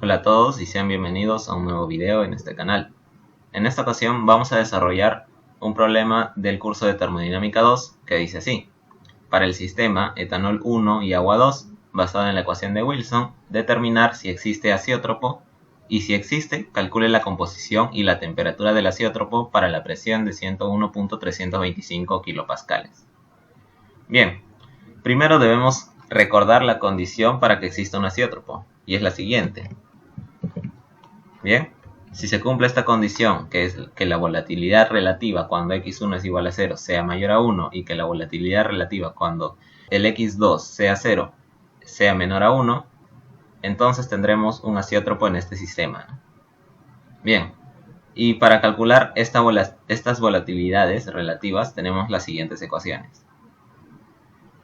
Hola a todos y sean bienvenidos a un nuevo video en este canal. En esta ocasión vamos a desarrollar un problema del curso de termodinámica 2 que dice así: para el sistema etanol 1 y agua 2, basado en la ecuación de Wilson, determinar si existe azeótropo y si existe, calcule la composición y la temperatura del azeótropo para la presión de 101.325 kilopascales. Bien, primero debemos recordar la condición para que exista un azeótropo, y es la siguiente. Bien, si se cumple esta condición, que es que la volatilidad relativa cuando x1 es igual a 0 sea mayor a 1 y que la volatilidad relativa cuando el x2 sea 0 sea menor a 1, entonces tendremos un azeótropo en este sistema. Bien, y para calcular estas volatilidades relativas tenemos las siguientes ecuaciones.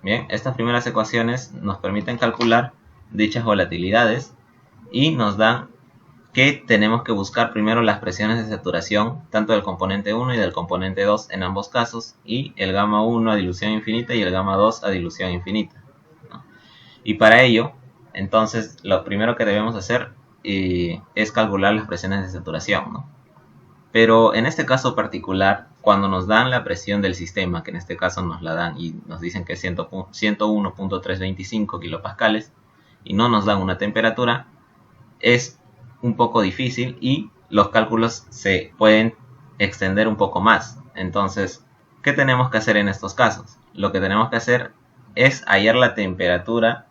Bien, estas primeras ecuaciones nos permiten calcular dichas volatilidades y nos dan que tenemos que buscar primero las presiones de saturación tanto del componente 1 y del componente 2 en ambos casos, y el gamma 1 a dilución infinita y el gamma 2 a dilución infinita, ¿no? Y para ello, entonces, lo primero que debemos hacer es calcular las presiones de saturación, ¿no? Pero en este caso particular, cuando nos dan la presión del sistema, que en este caso nos la dan y nos dicen que es 101.325 kilopascales, y no nos dan una temperatura, es un poco difícil y los cálculos se pueden extender un poco más. Entonces, ¿qué tenemos que hacer en estos casos? Lo que tenemos que hacer es hallar la temperatura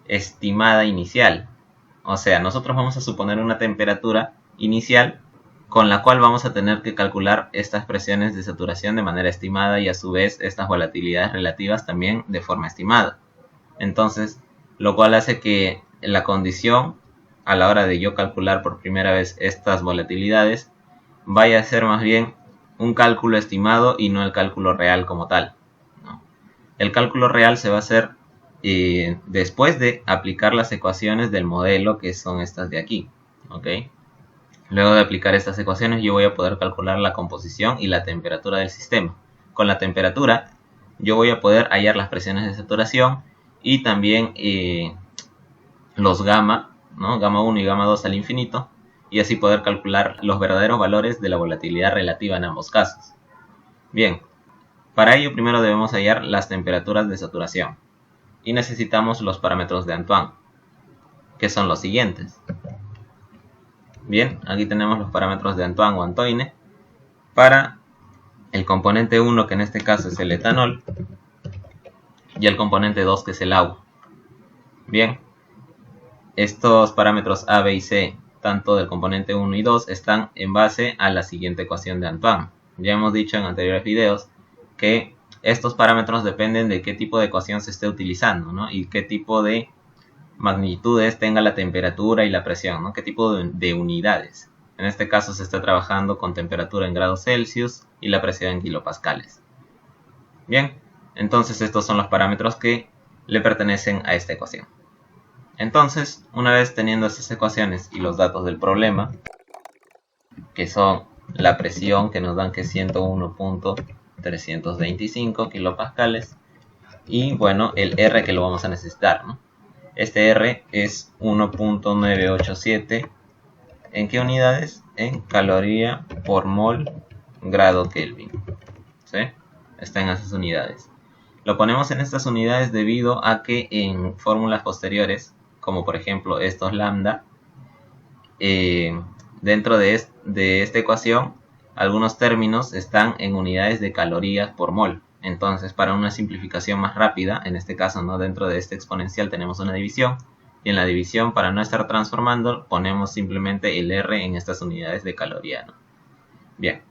estimada inicial. O sea, nosotros vamos a suponer una temperatura inicial con la cual vamos a tener que calcular estas presiones de saturación de manera estimada y a su vez estas volatilidades relativas también de forma estimada. Entonces, lo cual hace que la condición a la hora de yo calcular por primera vez estas volatilidades vaya a ser más bien un cálculo estimado y no el cálculo real como tal, ¿no? El cálculo real se va a hacer después de aplicar las ecuaciones del modelo, que son estas de aquí, ¿ok? Luego de aplicar estas ecuaciones yo voy a poder calcular la composición y la temperatura del sistema. Con la temperatura yo voy a poder hallar las presiones de saturación y también los gamma, ¿no? Gamma 1 y gamma 2 al infinito, y así poder calcular los verdaderos valores de la volatilidad relativa en ambos casos. Bien, para ello primero debemos hallar las temperaturas de saturación y necesitamos los parámetros de Antoine, que son los siguientes. Bien, aquí tenemos los parámetros de Antoine o Antoine para el componente 1, que en este caso es el etanol, y el componente 2, que es el agua. Bien, estos parámetros A, B y C, tanto del componente 1 y 2, están en base a la siguiente ecuación de Antoine. Ya hemos dicho en anteriores videos que estos parámetros dependen de qué tipo de ecuación se esté utilizando, ¿no? Y qué tipo de magnitudes tenga la temperatura y la presión, ¿no? Qué tipo de unidades. En este caso se está trabajando con temperatura en grados Celsius y la presión en kilopascales. Bien, entonces estos son los parámetros que le pertenecen a esta ecuación. Entonces, una vez teniendo estas ecuaciones y los datos del problema, que son la presión que nos dan que es 101.325 kilopascales, y bueno, el R que lo vamos a necesitar, ¿no? Este R es 1.987, ¿en qué unidades? En caloría por mol grado Kelvin, ¿sí? Está en esas unidades. Lo ponemos en estas unidades debido a que en fórmulas posteriores, como por ejemplo estos lambda, dentro de esta ecuación algunos términos están en unidades de calorías por mol. Entonces, para una simplificación más rápida, en este caso no dentro de este exponencial tenemos una división, y en la división, para no estar transformando, ponemos simplemente el R en estas unidades de caloría, ¿no? Bien,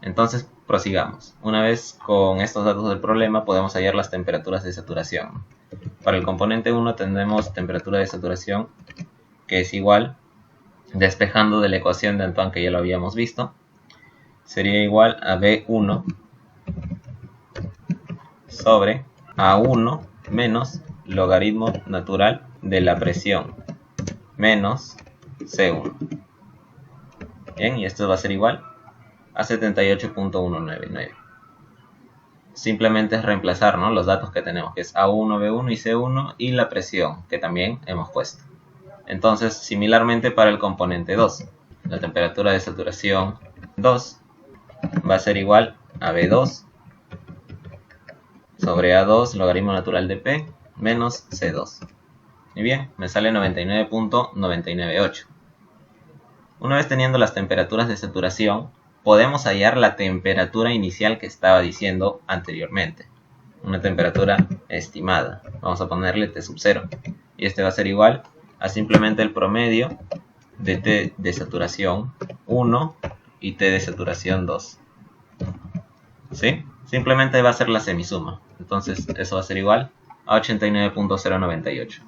entonces prosigamos. Una vez con estos datos del problema podemos hallar las temperaturas de saturación. Para el componente 1 tendremos temperatura de saturación que es igual, despejando de la ecuación de Antoine que ya lo habíamos visto, sería igual a B1 sobre A1 menos logaritmo natural de la presión menos C1. Bien, y esto va a ser igual a 78.199. Simplemente es reemplazar, ¿no?, los datos que tenemos, que es A1, B1 y C1, y la presión que también hemos puesto. Entonces, similarmente para el componente 2, la temperatura de saturación 2 va a ser igual a B2 sobre A2 logaritmo natural de P menos C2. Y bien, me sale 99.998. Una vez teniendo las temperaturas de saturación, podemos hallar la temperatura inicial que estaba diciendo anteriormente. Una temperatura estimada. Vamos a ponerle T sub 0. Y este va a ser igual a simplemente el promedio de T de saturación 1 y T de saturación 2. ¿Sí? Simplemente va a ser la semisuma. Entonces eso va a ser igual a 89.098.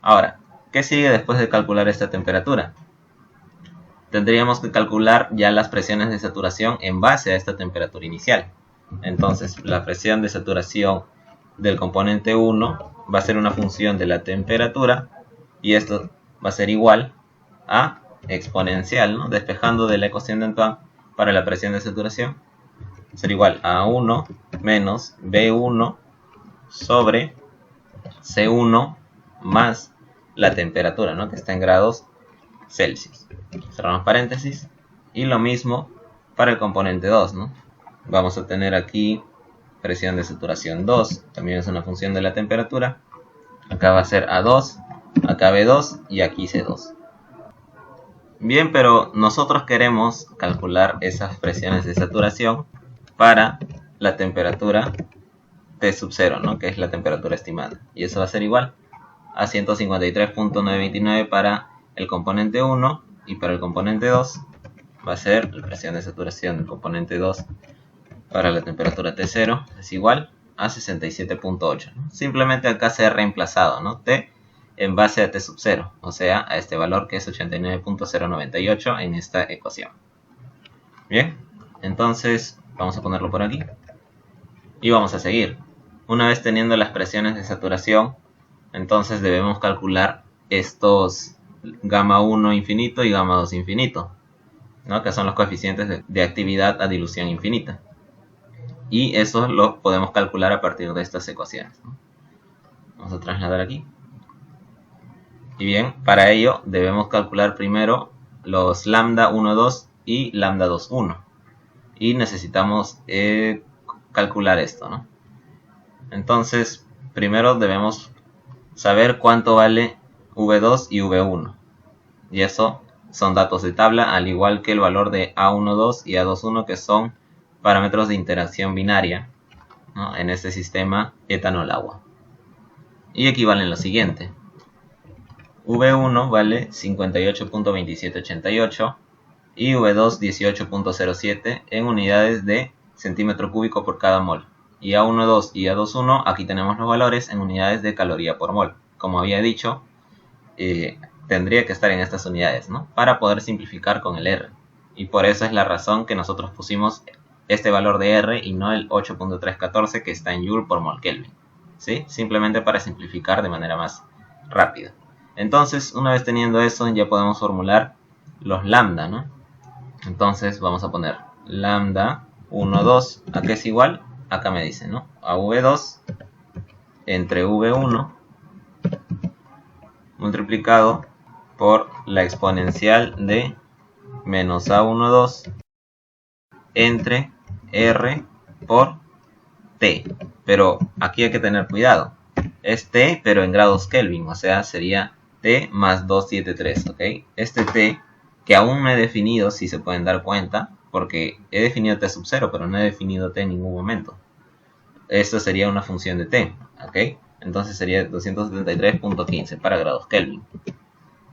Ahora, ¿qué sigue después de calcular esta temperatura? Tendríamos que calcular ya las presiones de saturación en base a esta temperatura inicial. Entonces, la presión de saturación del componente 1 va a ser una función de la temperatura y esto va a ser igual a exponencial, ¿no? Despejando de la ecuación de Antoine para la presión de saturación, va a ser igual a 1 menos B1 sobre C1 más la temperatura, ¿no? Que está en grados Celsius. Cerramos paréntesis. Y lo mismo para el componente 2, ¿no? Vamos a tener aquí presión de saturación 2, también es una función de la temperatura. Acá va a ser A2, acá B2 y aquí C2. Bien, pero nosotros queremos calcular esas presiones de saturación para la temperatura T sub 0, ¿no? Que es la temperatura estimada. Y eso va a ser igual a 153.929 para el componente 1 y para el componente 2 va a ser la presión de saturación del componente 2 para la temperatura T0 es igual a 67.8, ¿no? Simplemente acá se ha reemplazado, ¿no? T en base a T sub 0, o sea, a este valor que es 89.098 en esta ecuación. Bien, entonces vamos a ponerlo por aquí y vamos a seguir. Una vez teniendo las presiones de saturación, entonces debemos calcular estos gamma 1 infinito y gamma 2 infinito, ¿no? Que son los coeficientes de actividad a dilución infinita. Y eso lo podemos calcular a partir de estas ecuaciones, ¿no? Vamos a trasladar aquí. Y bien, para ello debemos calcular primero los lambda 1,2 y lambda 2,1. Y necesitamos calcular esto, ¿no? Entonces, primero debemos saber cuánto vale V2 y V1. Y eso son datos de tabla, al igual que el valor de A12 y A21, que son parámetros de interacción binaria, ¿no? En este sistema etanol-agua. Y equivalen lo siguiente. V1 vale 58.2788 y V2 18.07 en unidades de centímetro cúbico por cada mol. Y A12 y A21, aquí tenemos los valores en unidades de caloría por mol. Como había dicho, tendría que estar en estas unidades, ¿no? Para poder simplificar con el R. Y por eso es la razón que nosotros pusimos este valor de R y no el 8.314 que está en Joule por mol Kelvin, ¿sí? Simplemente para simplificar de manera más rápida. Entonces, una vez teniendo eso, ya podemos formular los lambda, ¿no? Entonces vamos a poner lambda 1,2, ¿a qué es igual? Acá me dice, ¿no? A V2 entre V1 multiplicado por la exponencial de menos A12 entre R por T. Pero aquí hay que tener cuidado. Es T, pero en grados Kelvin, o sea, sería T más 273, ¿ok? Este T, que aún no he definido, si se pueden dar cuenta, porque he definido T sub 0, pero no he definido T en ningún momento. Esto sería una función de T, ¿ok? Entonces sería 273.15 para grados Kelvin.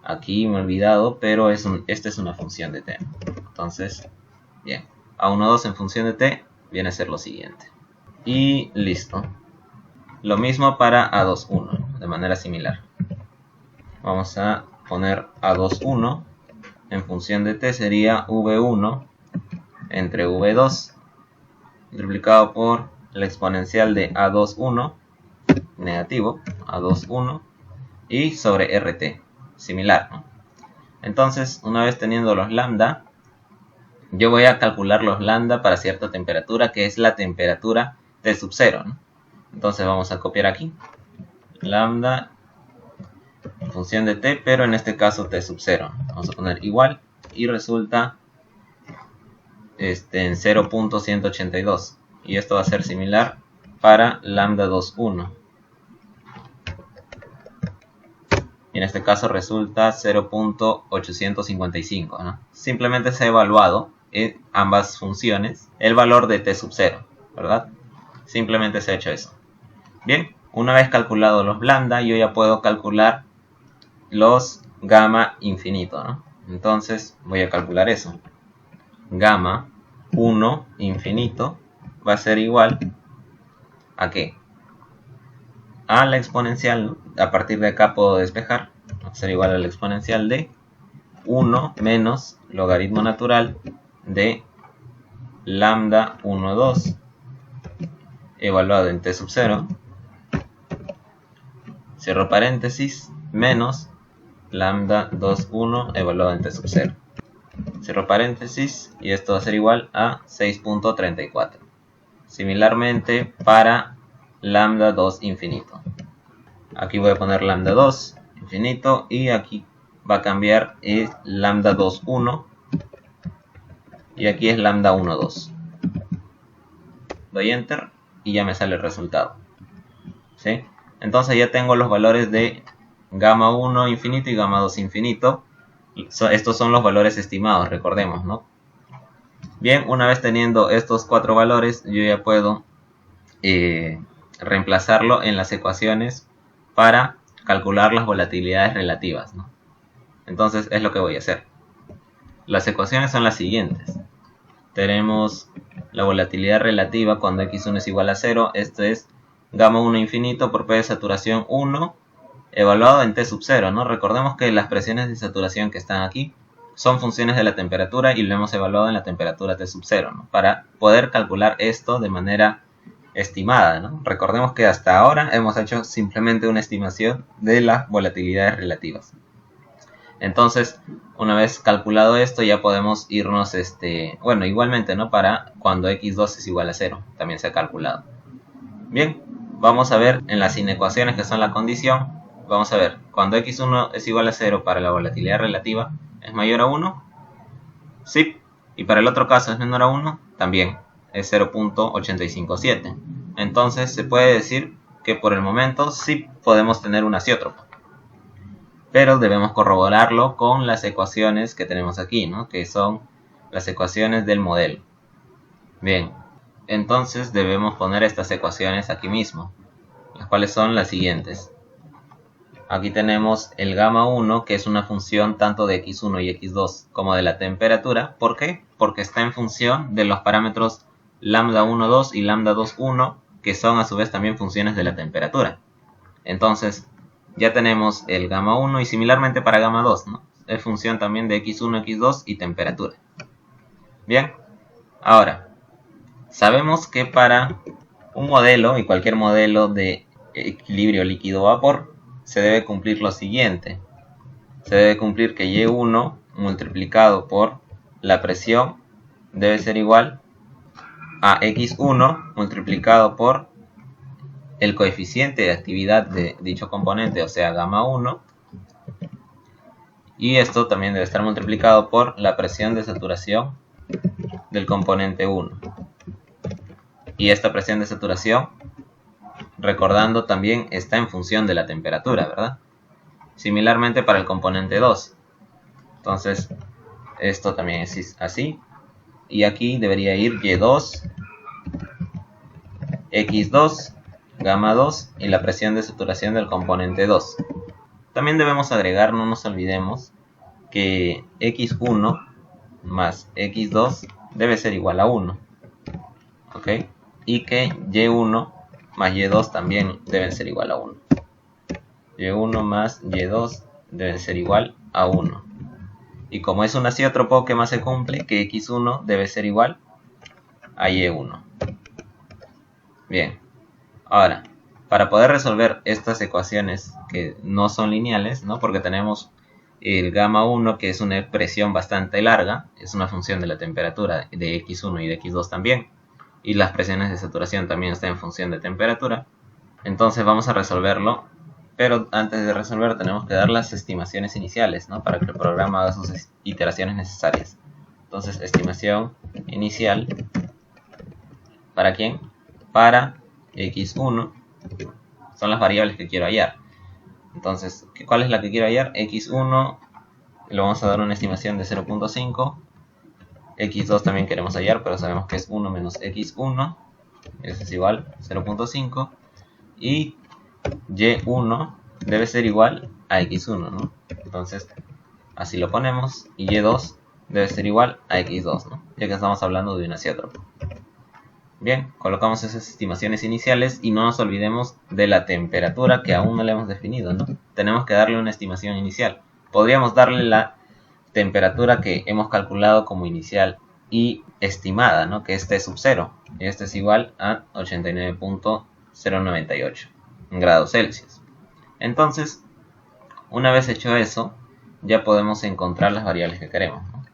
Aquí me he olvidado, pero esta es una función de T. Entonces, bien, A12 en función de T viene a ser lo siguiente. Y listo. Lo mismo para A21, de manera similar. Vamos a poner A21 en función de T sería V1 entre V2 multiplicado por la exponencial de A21 negativo, A21 y sobre RT, similar, ¿no? Entonces, una vez teniendo los lambda, yo voy a calcular los lambda para cierta temperatura, que es la temperatura T sub 0, ¿no? Entonces vamos a copiar aquí lambda función de t, pero en este caso t sub 0. Vamos a poner igual y resulta en 0.182. Y esto va a ser similar para lambda 2, 1. Y en este caso resulta 0.855, ¿no? Simplemente se ha evaluado en ambas funciones el valor de t sub 0, ¿verdad? Simplemente se ha hecho eso. Bien, una vez calculado los lambda, yo ya puedo calcular los gamma infinito, ¿no? Entonces voy a calcular eso. Gamma 1 infinito va a ser igual a ¿qué? A la exponencial, ¿no? A partir de acá puedo despejar. Va a ser igual a la exponencial de 1 menos logaritmo natural de lambda 1, 2 evaluado en t sub 0, cierro paréntesis, menos lambda 2, 1 evaluado en t sub 0. Cierro paréntesis y esto va a ser igual a 6.34. Similarmente para lambda 2 infinito. Aquí voy a poner lambda 2 infinito y aquí va a cambiar es lambda 2, 1 y aquí es lambda 1, 2. Doy enter y ya me sale el resultado. ¿Sí? Entonces ya tengo los valores de gamma 1 infinito y gamma 2 infinito. Estos son los valores estimados, recordemos, ¿no? Bien, una vez teniendo estos cuatro valores, yo ya puedo reemplazarlo en las ecuaciones para calcular las volatilidades relativas, ¿no? Entonces es lo que voy a hacer. Las ecuaciones son las siguientes. Tenemos la volatilidad relativa cuando x1 es igual a 0. Esto es gamma 1 infinito por p de saturación 1 evaluado en t sub 0, ¿no? Recordemos que las presiones de saturación que están aquí son funciones de la temperatura y lo hemos evaluado en la temperatura t sub 0, ¿no? Para poder calcular esto de manera estimada, ¿no? Recordemos que hasta ahora hemos hecho simplemente una estimación de las volatilidades relativas. Entonces, una vez calculado esto, ya podemos irnos, bueno, igualmente, ¿no? Para cuando x2 es igual a 0, también se ha calculado. Bien, vamos a ver en las inecuaciones que son la condición. Vamos a ver, cuando x1 es igual a 0 para la volatilidad relativa, ¿es mayor a 1? Sí. Y para el otro caso, ¿es menor a 1? También, es 0.857. Entonces, se puede decir que por el momento sí podemos tener un asiótropo. Pero debemos corroborarlo con las ecuaciones que tenemos aquí, ¿no? Que son las ecuaciones del modelo. Bien, entonces debemos poner estas ecuaciones aquí mismo, las cuales son las siguientes. Aquí tenemos el gamma 1, que es una función tanto de x1 y x2 como de la temperatura. ¿Por qué? Porque está en función de los parámetros lambda 1, 2 y lambda 2, 1, que son a su vez también funciones de la temperatura. Entonces, ya tenemos el gamma 1 y similarmente para gamma 2, ¿no? Es función también de x1, x2 y temperatura. Bien, ahora, sabemos que para un modelo y cualquier modelo de equilibrio líquido-vapor se debe cumplir lo siguiente. Se debe cumplir que Y1 multiplicado por la presión debe ser igual a x1 multiplicado por el coeficiente de actividad de dicho componente, o sea, gamma 1, y esto también debe estar multiplicado por la presión de saturación del componente 1. Y esta presión de saturación, recordando, también está en función de la temperatura, ¿verdad? Similarmente para el componente 2. Entonces, esto también es así. Y aquí debería ir Y2, X2, gamma 2 y la presión de saturación del componente 2. También debemos agregar, no nos olvidemos, que X1 más X2 debe ser igual a 1. ¿Ok? Y que Y1 más Y2 también deben ser igual a 1. Y1 más Y2 deben ser igual a 1. Y como es un asiótropo, ¿qué más se cumple? Que X1 debe ser igual a Y1. Bien. Ahora, para poder resolver estas ecuaciones que no son lineales, ¿no? Porque tenemos el gamma 1, que es una expresión bastante larga, es una función de la temperatura de X1 y de X2 también, y las presiones de saturación también están en función de temperatura. Entonces vamos a resolverlo Pero antes de resolver tenemos que dar las estimaciones iniciales, ¿no? Para que el programa haga sus iteraciones necesarias. Entonces, estimación inicial, ¿para quién? Para x1, son las variables que quiero hallar. Entonces, ¿cuál es la que quiero hallar? x1, le vamos a dar una estimación de 0.5. x2 también queremos hallar, pero sabemos que es 1 menos x1, eso es igual a 0.5. Y y1 debe ser igual a x1, ¿no? Entonces, así lo ponemos. Y y2 debe ser igual a x2, ¿no? Ya que estamos hablando de un azeótropo. Bien, colocamos esas estimaciones iniciales y no nos olvidemos de la temperatura que aún no le hemos definido, ¿no? Tenemos que darle una estimación inicial. Podríamos darle la temperatura que hemos calculado como inicial y estimada, ¿no? Que este es sub 0. Y este es igual a 89.098 grados Celsius. Entonces, una vez hecho eso, ya podemos encontrar las variables que queremos, ¿no?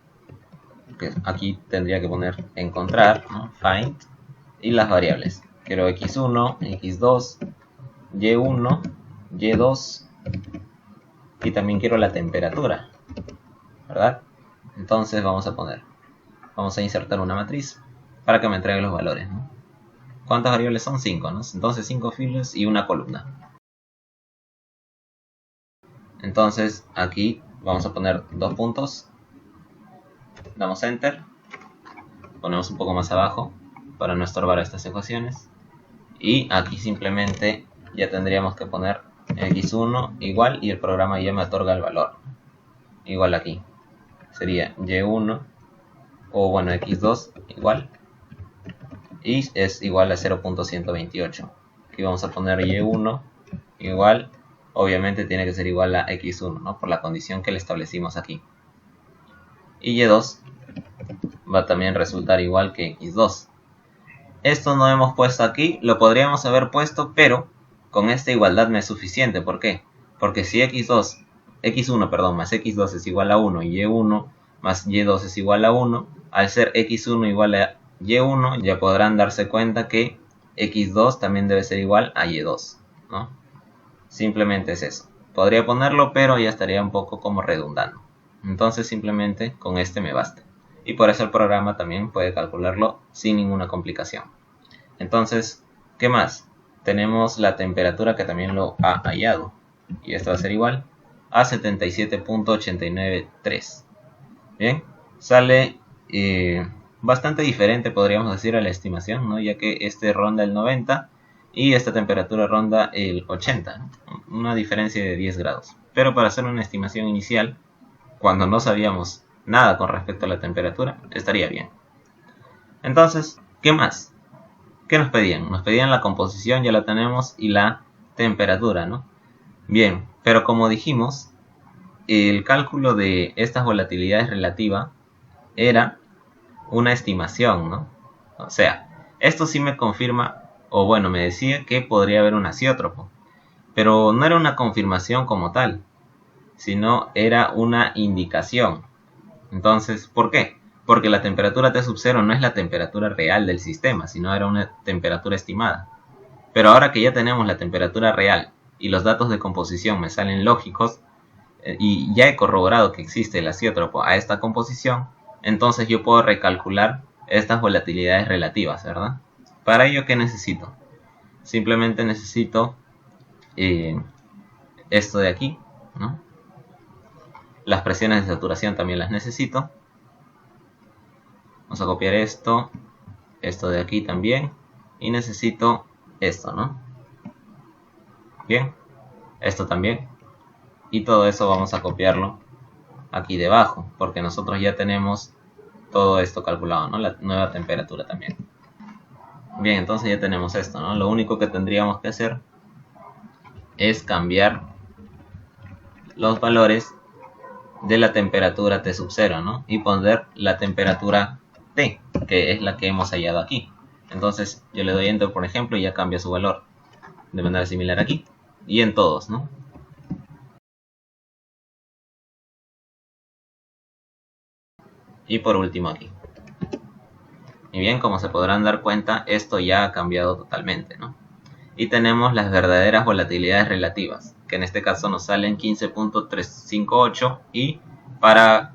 Que aquí tendría que poner encontrar, ¿no? Find, y las variables. Quiero x1, x2, y1, y2 y también quiero la temperatura, ¿verdad? Entonces vamos a insertar una matriz para que me entregue los valores, ¿no? ¿Cuántas variables son? 5, ¿no? Entonces 5 filas y una columna. Entonces aquí vamos a poner 2 puntos, damos enter, ponemos un poco más abajo para no estorbar estas ecuaciones, y aquí simplemente ya tendríamos que poner x1 igual, y el programa ya me otorga el valor igual. Aquí sería y1, o bueno, x2 igual, y es igual a 0.128. Aquí vamos a poner y1 igual, obviamente tiene que ser igual a x1, ¿no? Por la condición que le establecimos aquí. Y y2 va a también resultar igual que x2. Esto no hemos puesto aquí, lo podríamos haber puesto, pero con esta igualdad me es suficiente. ¿Por qué? Porque si x1 más x2 es igual a 1 y y1 más y2 es igual a 1, al ser x1 igual a y1, ya podrán darse cuenta que x2 también debe ser igual a y2, ¿no? Simplemente es eso. Podría ponerlo, pero ya estaría un poco como redundando. Entonces simplemente con este me basta. Y por eso el programa también puede calcularlo sin ninguna complicación. Entonces, ¿qué más? Tenemos la temperatura que también lo ha hallado. Y esto va a ser igual a 77.893. Bien, sale bastante diferente, podríamos decir, a la estimación, ¿no? Ya que este ronda el 90 y esta temperatura ronda el 80, ¿no? Una diferencia de 10 grados. Pero para hacer una estimación inicial, cuando no sabíamos nada con respecto a la temperatura, estaría bien. Entonces, ¿qué más? ¿Qué nos pedían? Nos pedían la composición, ya la tenemos, y la temperatura, ¿no? Bien, pero como dijimos, el cálculo de estas volatilidades relativas era una estimación, ¿no? O sea, esto sí me confirma, o bueno, me decía que podría haber un azeótropo, pero no era una confirmación como tal, sino era una indicación. Entonces, ¿por qué? Porque la temperatura T sub 0 no es la temperatura real del sistema, sino era una temperatura estimada. Pero ahora que ya tenemos la temperatura real y los datos de composición me salen lógicos, y ya he corroborado que existe el azeótropo a esta composición, entonces yo puedo recalcular estas volatilidades relativas, ¿verdad? Para ello, ¿qué necesito? Simplemente necesito esto de aquí, ¿no? Las presiones de saturación también las necesito. Vamos a copiar esto de aquí también, y necesito esto, ¿no? Bien, esto también, y todo eso vamos a copiarlo aquí debajo, porque nosotros ya tenemos todo esto calculado, ¿no? La nueva temperatura también. Bien, entonces ya tenemos esto, ¿no? Lo único que tendríamos que hacer es cambiar los valores de la temperatura T sub 0, ¿no? Y poner la temperatura T, que es la que hemos hallado aquí. Entonces yo le doy enter, por ejemplo, y ya cambia su valor de manera similar aquí y en todos, ¿no? Y por último aquí. Y bien, como se podrán dar cuenta, esto ya ha cambiado totalmente, ¿no? Y tenemos las verdaderas volatilidades relativas, que en este caso nos salen 15.358, y para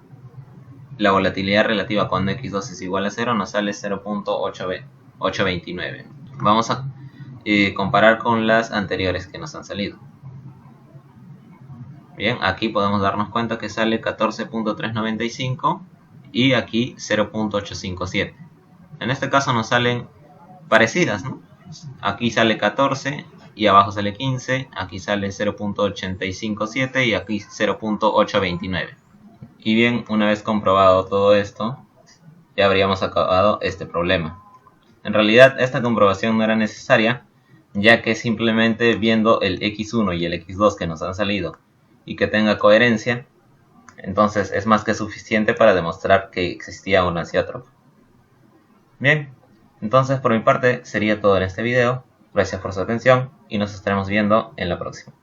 la volatilidad relativa cuando x2 es igual a 0 nos sale 0.829. Vamos a comparar con las anteriores que nos han salido. Bien, aquí podemos darnos cuenta que sale 14.395 y aquí 0.857. En este caso nos salen parecidas, ¿no? Aquí sale 14 y abajo sale 15, aquí sale 0.857 y aquí 0.829. Y bien, una vez comprobado todo esto, ya habríamos acabado este problema. En realidad esta comprobación no era necesaria, ya que simplemente viendo el x1 y el x2 que nos han salido y que tenga coherencia, entonces es más que suficiente para demostrar que existía una azeótropa. Bien, entonces por mi parte sería todo en este video. Gracias por su atención y nos estaremos viendo en la próxima.